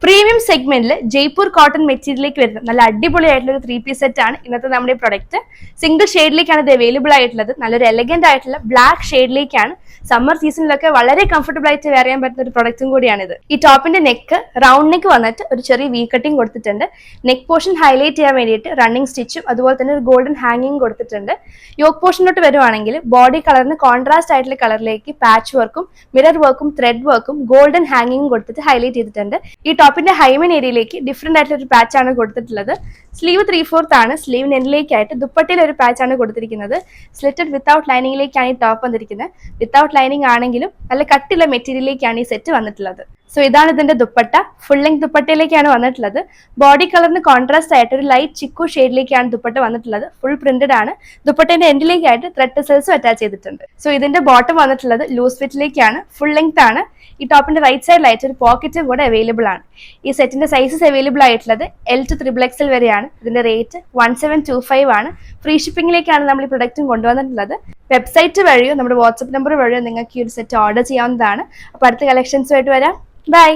Premium സെഗ്മെന്റിൽ Jaipur cotton മെറ്റീരിയലിലേക്ക് വരുന്ന നല്ല അടിപൊളിയായിട്ടുള്ള ഒരു 3-piece സെറ്റ് ആണ് ഇന്നത്തെ നമ്മുടെ പ്രൊഡക്റ്റ്. സിംഗിൾ ഷെയ്ഡിലേക്കാണ് ഇത് അവൈലബിൾ ആയിട്ടുള്ളത്. നല്ലൊരു എലഗന്റ് ആയിട്ടുള്ള ബ്ലാക്ക് ഷെയ്ഡിലേക്കാണ്. സമ്മർ സീസണിലൊക്കെ വളരെ കംഫർട്ടബിൾ ആയിട്ട് വെയർ ചെയ്യാൻ പറ്റുന്ന ഒരു പ്രൊഡക്റ്റും കൂടിയാണിത്. ഈ ടോപ്പിന്റെ നെക്ക് റൗണ്ട് നെക്ക് വന്നിട്ട് ഒരു ചെറിയ വി കട്ടിങ് കൊടുത്തിട്ടുണ്ട്. നെക്ക് പോർഷൻ ഹൈലൈറ്റ് ചെയ്യാൻ വേണ്ടിയിട്ട് റണ്ണിങ് സ്റ്റിച്ചും അതുപോലെ തന്നെ ഒരു ഗോൾഡൻ ഹാങ്ങിങ് കൊടുത്തിട്ടുണ്ട്. യോക്ക് പോർഷനിലോട്ട് വരുവാണെങ്കിൽ ബോഡി കളറിന് കോൺട്രാസ്റ്റ് ആയിട്ടുള്ള കളറിലേക്ക് പാച്ച് വർക്കും മിറർ വർക്കും ത്രെഡ് വർക്കും ഗോൾഡൻ ഹാങ്ങിങ്ങും കൊടുത്തിട്ട് ഹൈലൈറ്റ് ചെയ്തിട്ടുണ്ട്. ഈ ടോപ്പിന്റെ ഹൈമൻ ഏരിയയിലേക്ക് ഡിഫറെന്റ് ആയിട്ടുള്ള ഒരു പാച്ച് ആണ് കൊടുത്തിട്ടുള്ളത്. സ്ലീവ് 3/4 ആണ്. സ്ലീവ് നെല്ലിലേക്കായിട്ട് ദുപ്പട്ടയിൽ ഒരു പാച്ച് ആണ് കൊടുത്തിരിക്കുന്നത്. സ്ലിറ്റഡ് വിത്തൗട്ട് ലൈനിങ്ങിലേക്കാണ് ഈ ടോപ്പ് വന്നിരിക്കുന്നത്. വിത്തൗട്ട് ലൈനിങ് ആണെങ്കിലും നല്ല കട്ടിയുള്ള മെറ്റീരിയലിലേക്കാണ് ഈ സെറ്റ് വന്നിട്ടുള്ളത്. സോ ഇതാണ് ഇതിന്റെ ദുപ്പട്ട. ഫുൾ ലെങ്ത് ദുപ്പട്ടയിലേക്കാണ് വന്നിട്ടുള്ളത്. ബോഡി കളറിന് കോൺട്രാസ്റ്റ് ആയിട്ട് ഒരു ലൈറ്റ് ചിക്കു ഷെയ്ഡിലേക്കാണ് ദുപ്പട്ട വന്നിട്ടുള്ളത്. ഫുൾ പ്രിന്റഡ് ആണ്. ദുപ്പട്ടയുടെ എൻഡിലേക്കായിട്ട് ത്രെഡ് ടെസൽസും അറ്റാച്ച് ചെയ്തിട്ടുണ്ട്. സോ ഇതിന്റെ ബോട്ടം വന്നിട്ടുള്ളത് ലൂസ് ഫിറ്റിലേക്കാണ്. ഫുൾ ലെങ്ത് ആണ്. ഈ ടോപ്പിന്റെ റൈറ്റ് സൈഡിലായിട്ട് ഒരു പോക്കറ്റും കൂടെ അവൈലബിൾ ആണ്. ഈ സെറ്റിന്റെ സൈസസ് അവൈലബിൾ ആയിട്ടുള്ളത് L to XXL വരെയാണ്. ഇതിന്റെ റേറ്റ് 1725 ആണ്. ഫ്രീ ഷിപ്പിംഗിലേക്കാണ് നമ്മൾ ഈ പ്രൊഡക്റ്റും കൊണ്ടുവന്നിട്ടുള്ളത്. വെബ്സൈറ്റ് വഴിയോ നമ്മുടെ വാട്സ്ആപ്പ് നമ്പർ വഴിയോ നിങ്ങൾക്ക് ഈ ഒരു സെറ്റ് ഓർഡർ ചെയ്യാവുന്നതാണ്. അപ്പോൾ അടുത്ത കളക്ഷൻസുമായിട്ട് വരാം. ബൈ.